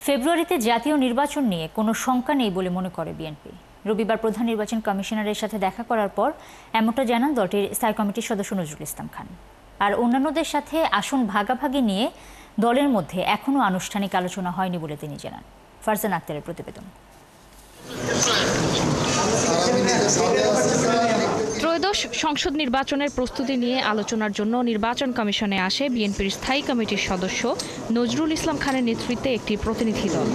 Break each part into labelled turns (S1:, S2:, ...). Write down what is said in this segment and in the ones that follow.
S1: ফেব্রুয়ারিতে জাতীয় নির্বাচন নিয়ে কোনো শঙ্কা নেই বলে মনে করে বিএনপি। রবিবার প্রধান নির্বাচন কমিশনারের সাথে দেখা করার পর এমনটা জানান দলটির স্থায়ী কমিটির সদস্য নজরুল ইসলাম খান। আর অন্যান্যদের সাথে আসন ভাগাভাগি নিয়ে দলের মধ্যে এখনও আনুষ্ঠানিক আলোচনা হয়নি বলে তিনি জানান। ফারজান আক্তারের প্রতিবেদন।
S2: ত্রয়োদশ সংসদ নির্বাচনের প্রস্তুতি নিয়ে আলোচনার জন্য নির্বাচন কমিশনে আসে বিএনপির স্থায়ী কমিটির সদস্য নজরুল ইসলাম খানের নেতৃত্বে একটি প্রতিনিধি দল।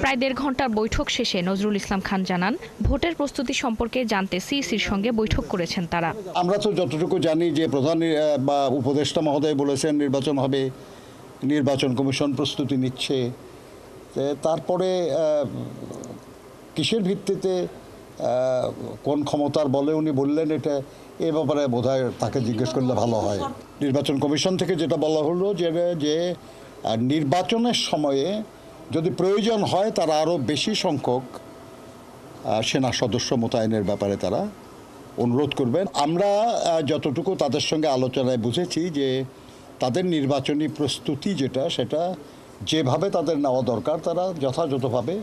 S2: প্রায় 1.5 ঘন্টার বৈঠক শেষে নজরুল ইসলাম খান জানান, ভোটের প্রস্তুতি সম্পর্কে জানতে সিইসির সঙ্গে বৈঠক করেছেন তারা।
S3: আমরা তো যতটুকু জানি যে প্রধান বা উপদেষ্টা মহোদয় বলেছেন নির্বাচন হবে, নির্বাচন কমিশন প্রস্তুতি নিচ্ছে। তারপরে কিসের ভিত্তিতে কোন ক্ষমতার বলে উনি বললেন, এটা এ ব্যাপারে বোধহয় তাকে জিজ্ঞেস করলে ভালো হয়। নির্বাচন কমিশন থেকে যেটা বলা হলো যে নির্বাচনের সময়ে যদি প্রয়োজন হয় তারা আরও বেশি সংখ্যক সেনা সদস্য মোতায়েনের ব্যাপারে তারা অনুরোধ করবেন। আমরা যতটুকু তাদের সঙ্গে আলোচনায় বুঝেছি যে তাদের নির্বাচনী প্রস্তুতি সেটা যেভাবে তাদের নেওয়া দরকার তারা যথাযথভাবে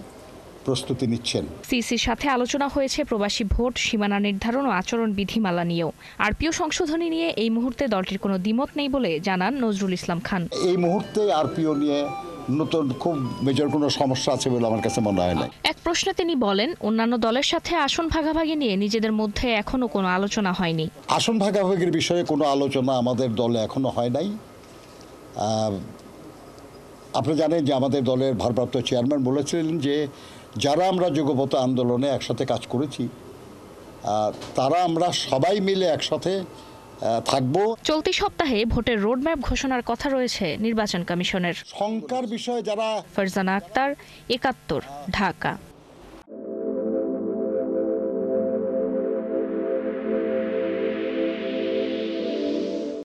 S3: প্রস্তুতি নিচ্ছেন।
S2: সিইসির সাথে আলোচনা হয়েছে প্রবাসী ভোট, সীমানা নির্ধারণ ও আচরণ বিধিমালা নিয়েও। আরপিও সংশোধনী নিয়ে এই মুহূর্তে দলটির কোনো দ্বিমত নেই বলে জানান নজরুল ইসলাম খান।
S3: এই মুহূর্তে আরপিও নিয়ে নতুন খুব মেজর কোনো সমস্যা আছে বলে আমার কাছে মনে হয় না।
S2: এক প্রশ্নে তিনি বলেন, অন্যান্য দলের সাথে আসন ভাগাভাগি নিয়ে নিজেদের মধ্যে এখনো কোনো আলোচনা হয়নি।
S3: আসন ভাগাভাগির বিষয়ে কোনো আলোচনা আমাদের দলে এখনো হয় নাই। আপনি জানেন যে আমাদের দলের ভারপ্রাপ্ত চেয়ারম্যান বলেছিলেন যে যারা আমরা যুগপৎ আন্দোলনে একসাথে কাজ করেছি তারা আমরা সবাই মিলে একসাথে থাকব।
S2: চলতি সপ্তাহে ভোটের রোডম্যাপ ঘোষণার কথা রয়েছে নির্বাচন কমিশনের।
S3: শঙ্কার বিষয়ে যারা
S2: ফারজানা আক্তার, ৭১, ঢাকা।